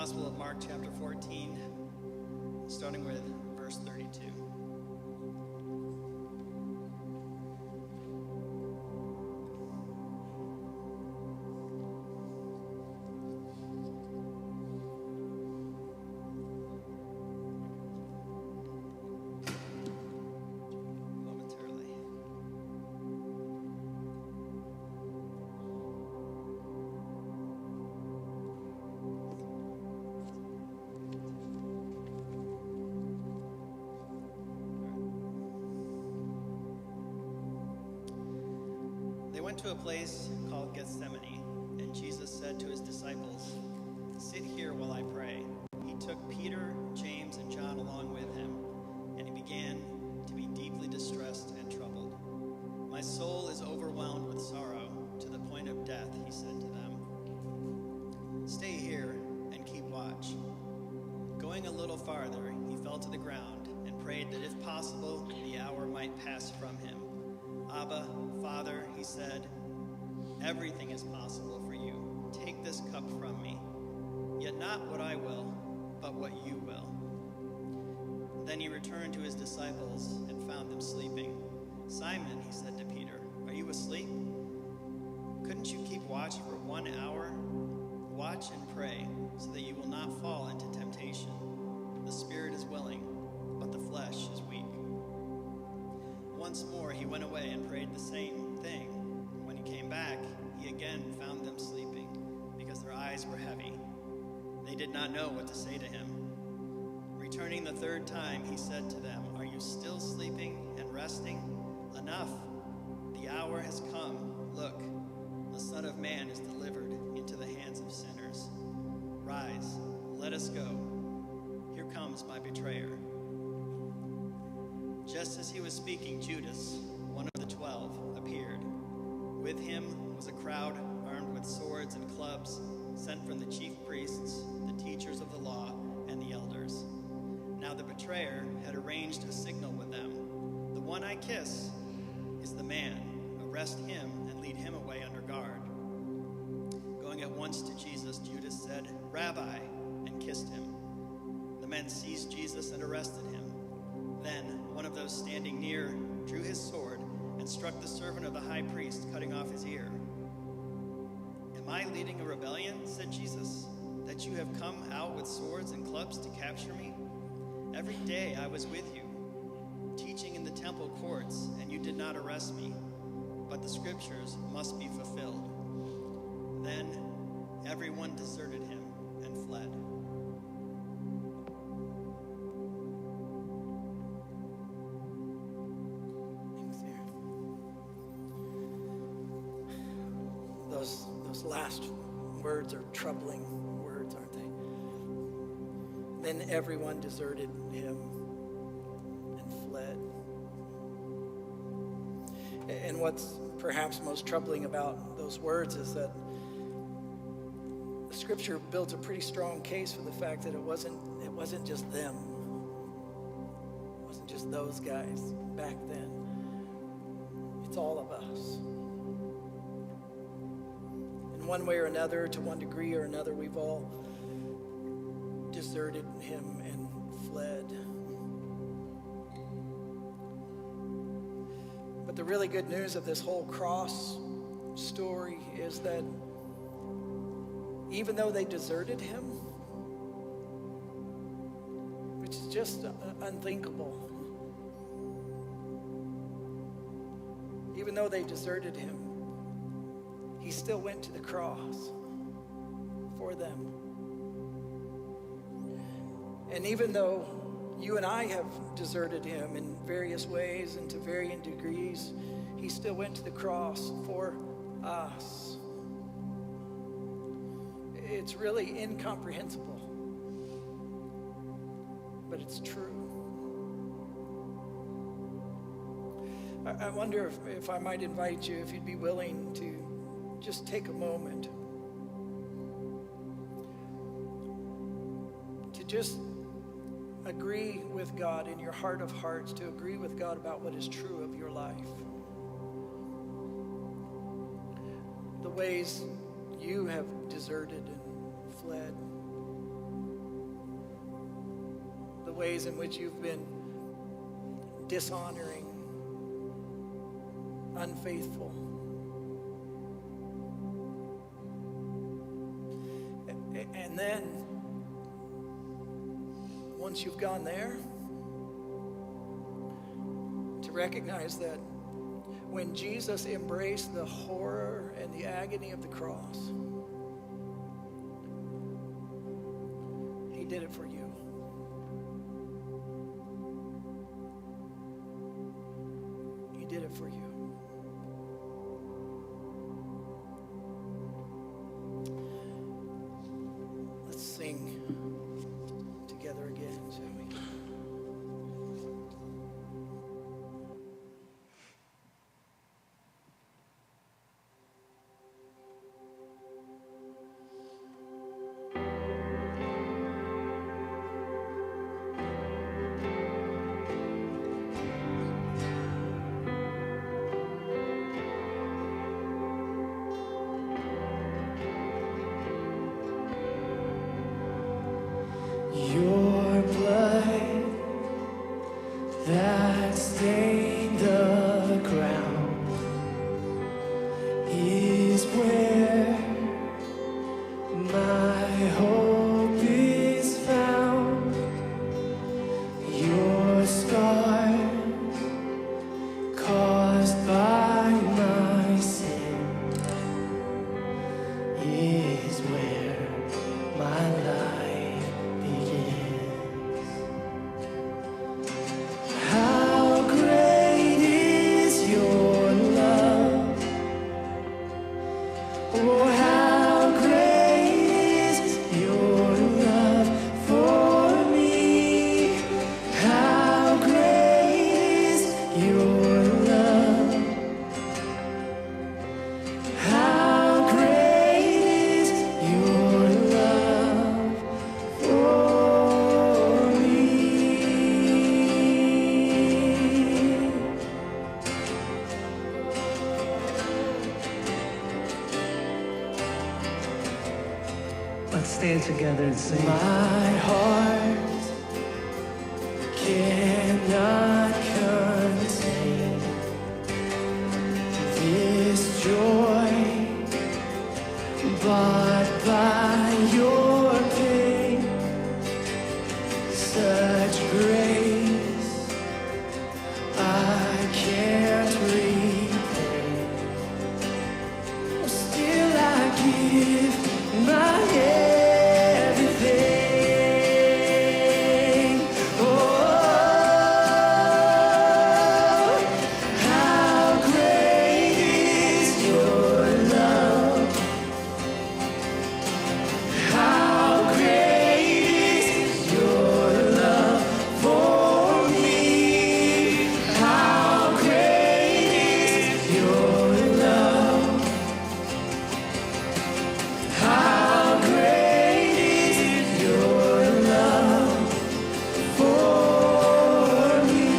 Gospel of Mark, chapter 14, starting with verse 32. to a place called Gethsemane, and Jesus said to his disciples, "Sit here while I pray." He took Peter, James, and John along with him, and he began to be deeply distressed and troubled. "My soul is overwhelmed with sorrow to the point of death," he said to them. "Stay here and keep watch." Going a little farther, he fell to the ground and prayed that if possible, the hour might pass from him. "Abba, Father," he said, "everything is possible for you. Take this cup from me. Yet not what I will, but what you will." Then he returned to his disciples and found them sleeping. "Simon," he said to Peter, "are you asleep? Couldn't you keep watch for 1 hour? Watch and pray so that you will not fall into temptation. The spirit is willing, but the flesh is weak." Once more he went away and prayed the same thing. When he came back, he again found them sleeping because their eyes were heavy. They did not know what to say to him. Returning the third time, he said to them, "Are you still sleeping and resting? Enough! The hour has come. Look, the Son of Man is delivered into the hands of sinners. Rise, let us go. Here comes my betrayer." Just as he was speaking, Judas, one of the 12, appeared. With him was a crowd armed with swords and clubs, sent from the chief priests, the teachers of the law, and the elders. Now the betrayer had arranged a signal with them. "The one I kiss is the man. Arrest him and lead him away under guard." Going at once to Jesus, Judas said, "Rabbi," and kissed him. The men seized Jesus and arrested him. Then one of those standing near drew his sword and struck the servant of the high priest, cutting off his ear. "Am I leading a rebellion," said Jesus, "that you have come out with swords and clubs to capture me? Every day I was with you, teaching in the temple courts, and you did not arrest me. But the scriptures must be fulfilled." Then everyone deserted him and fled. Those last words are troubling words, aren't they? Then everyone deserted him and fled. And what's perhaps most troubling about those words is that the scripture builds a pretty strong case for the fact that it wasn't just them. It wasn't just those guys back then. It's all of us. In one way or another, to one degree or another, we've all deserted him and fled. But the really good news of this whole cross story is that even though they deserted him, which is just unthinkable, even though they deserted him, he still went to the cross for them. And even though you and I have deserted him in various ways and to varying degrees, he still went to the cross for us. It's really incomprehensible, but it's true. I wonder if I might invite you, if you'd be willing to just take a moment to just agree with God in your heart of hearts, to agree with God about what is true of your life. The ways you have deserted and fled. The ways in which you've been dishonoring, unfaithful. And then, once you've gone there, to recognize that when Jesus embraced the horror and the agony of the cross, he did it for you. He did it for you. Oh, how great is your love for me. How great is your love. How great is your love for me. Let's stand together and sing. My heart cannot contain this joy, but by your pain, such grace I can't repay. Still I give my everything. Oh, how great is your love. How great is your love for me. How great is your love. How great is your love for me.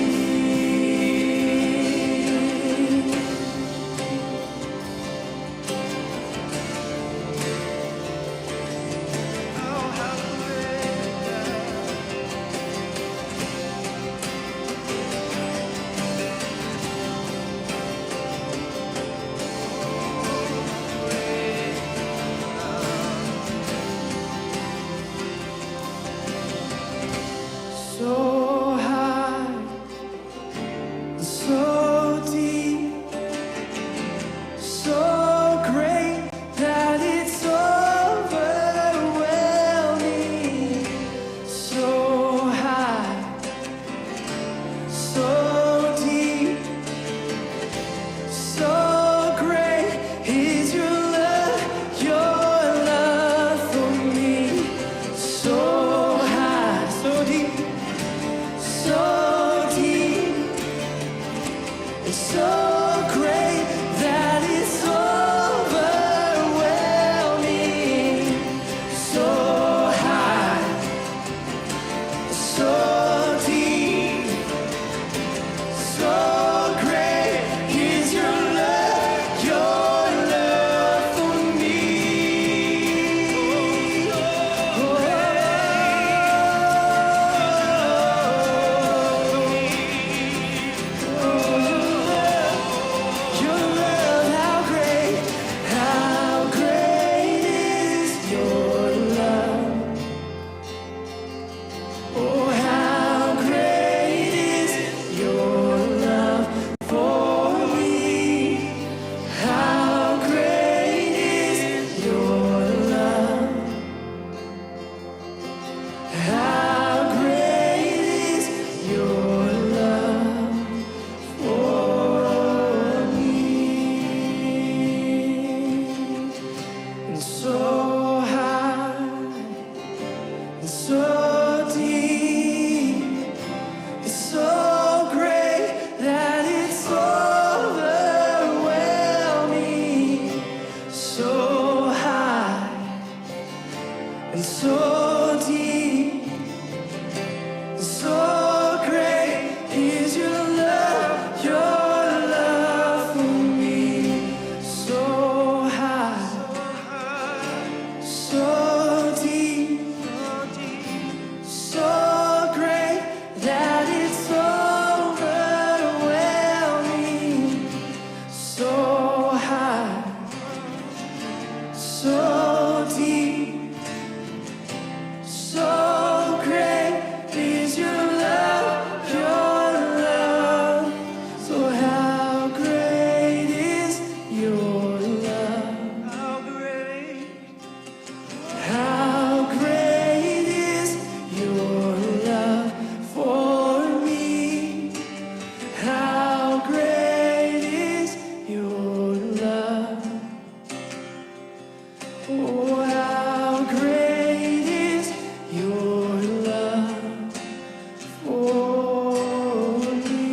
So high, so deep, so great that it's overwhelming. So high, so deep, so great is your love for me. So high, so deep, so deep, and so great that it's overwhelming. So high, so deep, so great is your love for me. Your love, how great is your love? Oh, how great is your love for me? How great is your love? How great is your love for me? And so high, and so deep, it's so great that it's overwhelming. So high, and so deep, so great is your love for me. So high, so deep, so great that it's overwhelming. So high, so deep, Oh, how great is your love for me.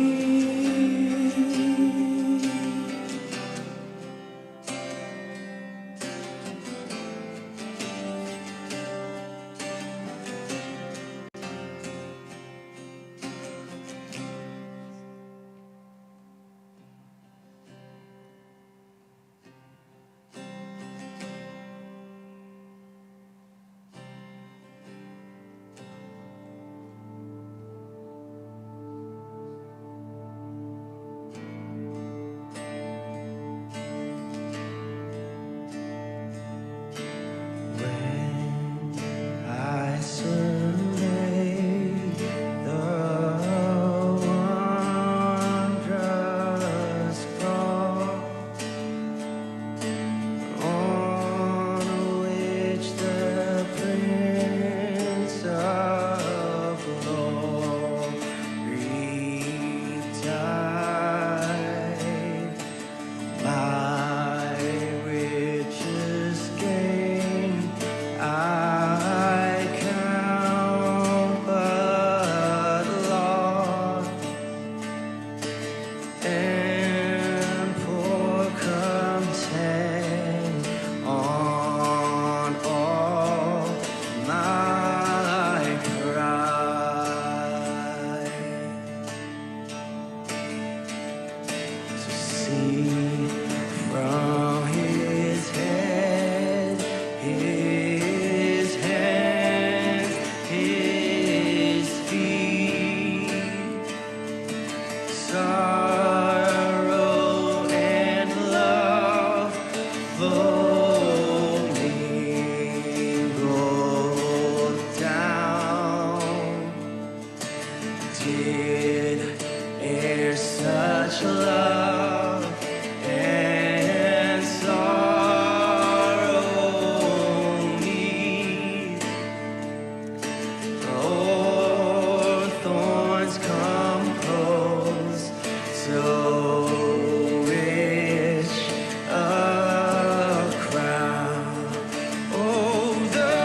When I survey the wondrous cross on which the Prince of Glory died, my richest gain I count but loss, and pour content on all my pride. To see from his head, his hands, his feet, sorrow and love flow mingled down. Did e'er such love and sorrow meet, o'er thorns compose so rich a crown? Oh, the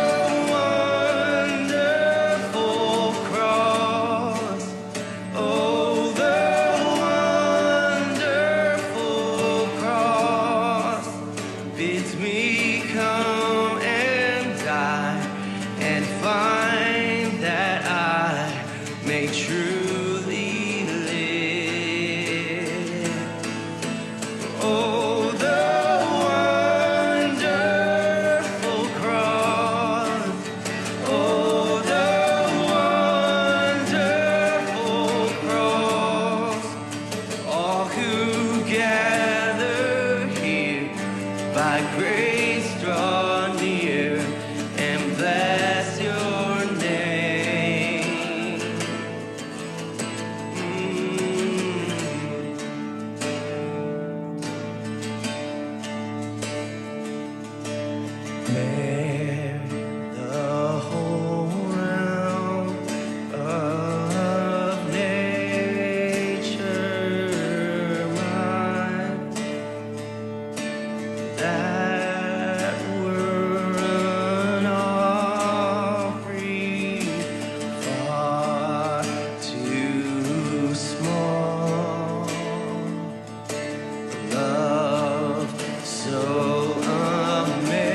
wonderful cross. Oh, the wonderful cross bids me come and die and find that I may truly live. Oh, the wonderful cross. Oh, the wonderful cross. All who gather here by grace draw near and bless your name. Bear the whole round of nature mine, that were an offering far too small. Love so amazing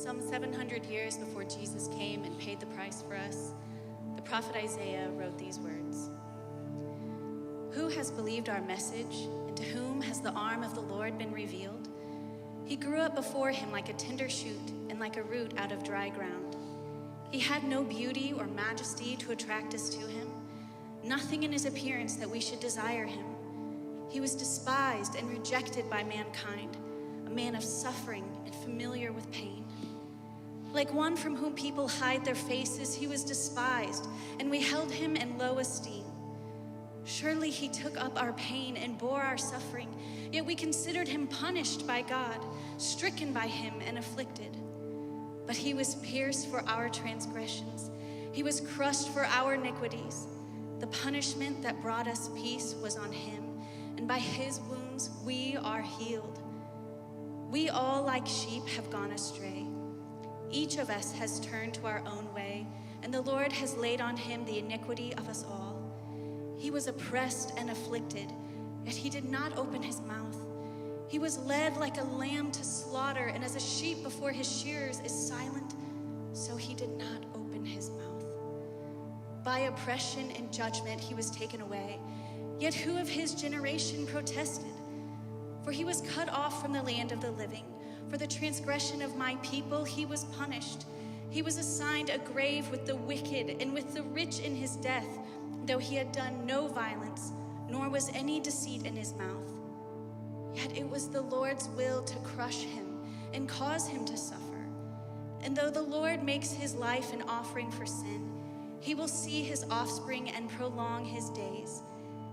Some 700 years before Jesus came and paid the price for us, the prophet Isaiah wrote these words. Who has believed our message, and to whom has the arm of the Lord been revealed? He grew up before him like a tender shoot and like a root out of dry ground. He had no beauty or majesty to attract us to him, nothing in his appearance that we should desire him. He was despised and rejected by mankind, a man of suffering and familiar with pain. Like one from whom people hide their faces, he was despised, and we held him in low esteem. Surely he took up our pain and bore our suffering, yet we considered him punished by God, stricken by him and afflicted. But he was pierced for our transgressions. He was crushed for our iniquities. The punishment that brought us peace was on him, and by his wounds we are healed. We all like sheep have gone astray. Each of us has turned to our own way, and the Lord has laid on him the iniquity of us all. He was oppressed and afflicted, yet he did not open his mouth. He was led like a lamb to slaughter, and as a sheep before his shearers is silent, so he did not open his mouth. By oppression and judgment he was taken away. Yet who of his generation protested? For he was cut off from the land of the living. For the transgression of my people he was punished. He was assigned a grave with the wicked and with the rich in his death, though he had done no violence, nor was any deceit in his mouth. Yet it was the Lord's will to crush him and cause him to suffer. And though the Lord makes his life an offering for sin, he will see his offspring and prolong his days.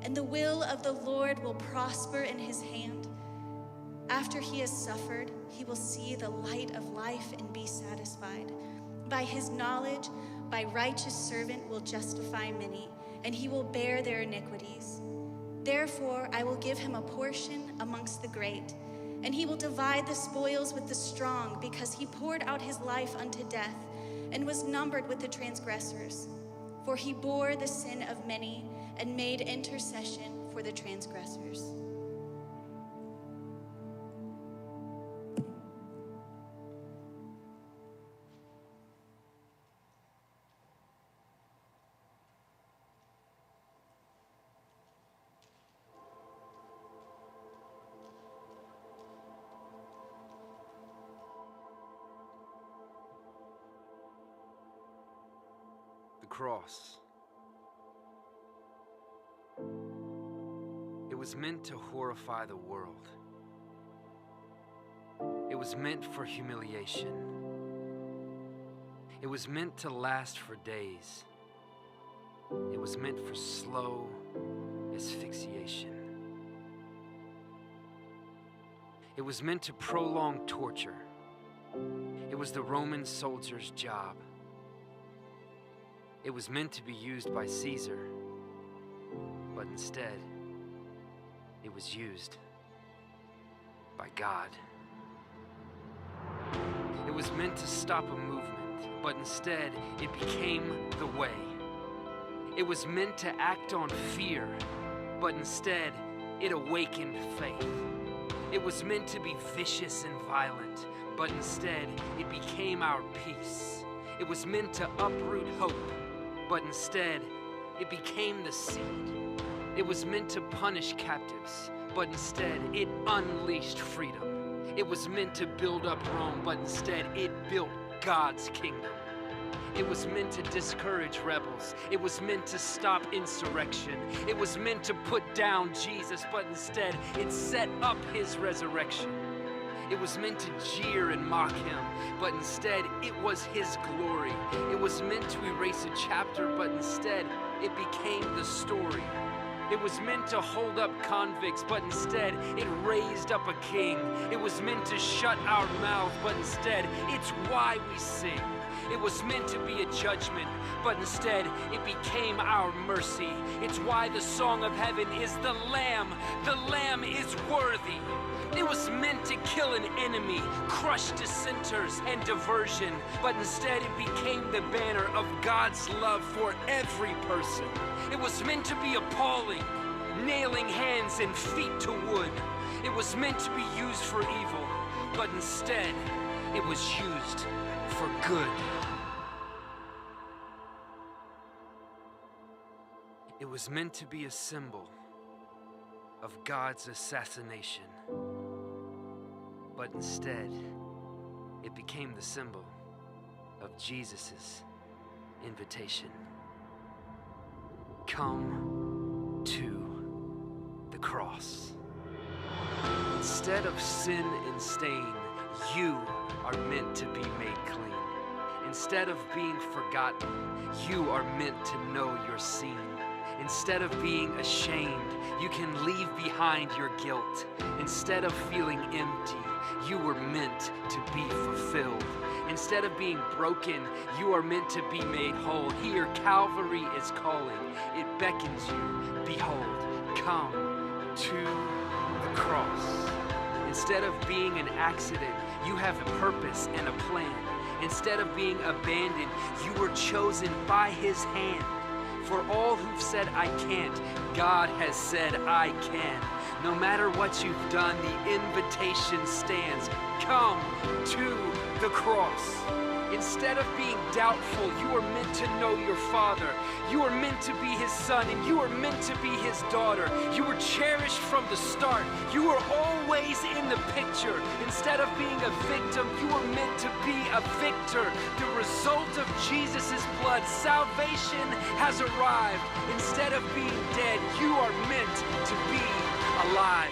And the will of the Lord will prosper in his hand. After he has suffered, he will see the light of life and be satisfied. By his knowledge, my righteous servant will justify many, and he will bear their iniquities. Therefore, I will give him a portion amongst the great, and he will divide the spoils with the strong, because he poured out his life unto death and was numbered with the transgressors. For he bore the sin of many and made intercession for the transgressors. The cross. It was meant to horrify the world. It was meant for humiliation. It was meant to last for days. It was meant for slow asphyxiation. It was meant to prolong torture. It was the Roman soldier's job. It was meant to be used by Caesar, but instead, it was used by God. It was meant to stop a movement, but instead, it became the way. It was meant to act on fear, but instead, it awakened faith. It was meant to be vicious and violent, but instead, it became our peace. It was meant to uproot hope, but instead, it became the seed. It was meant to punish captives, but instead, it unleashed freedom. It was meant to build up Rome, but instead, it built God's kingdom. It was meant to discourage rebels. It was meant to stop insurrection. It was meant to put down Jesus, but instead, it set up his resurrection. It was meant to jeer and mock him, but instead it was his glory. It was meant to erase a chapter, but instead it became the story. It was meant to hold up convicts, but instead it raised up a king. It was meant to shut our mouth, but instead it's why we sing. It was meant to be a judgment, but instead it became our mercy. It's why the song of heaven is the Lamb. The Lamb is worthy. It was meant to kill an enemy, crush dissenters and diversion, but instead it became the banner of God's love for every person. It was meant to be appalling, nailing hands and feet to wood. It was meant to be used for evil, but instead it was used for good. It was meant to be a symbol of God's assassination, but instead, it became the symbol of Jesus' invitation. Come to the cross. Instead of sin and stain, you are meant to be made clean. Instead of being forgotten, you are meant to know your sin. Instead of being ashamed, you can leave behind your guilt. Instead of feeling empty, you were meant to be fulfilled. Instead of being broken, you are meant to be made whole. Here, Calvary is calling. It beckons you. Behold, come to the cross. Instead of being an accident, you have a purpose and a plan. Instead of being abandoned, you were chosen by His hand. For all who've said, I can't, God has said, I can. No matter what you've done, the invitation stands. Come to the cross. Instead of being doubtful, you are meant to know your Father. You are meant to be His son, and you are meant to be His daughter. You were cherished from the start. You were always in the picture. Instead of being a victim, you were meant to be a victor. The result of Jesus' blood, salvation has arrived. Instead of being dead, you are meant to be alive.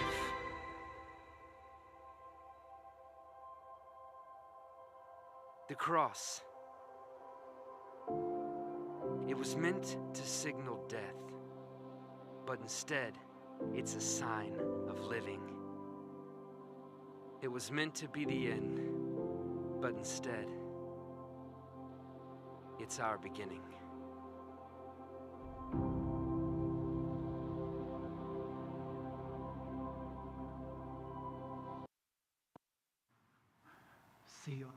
The cross. It was meant to signal death, but instead, it's a sign of living. It was meant to be the end, but instead, it's our beginning. See you.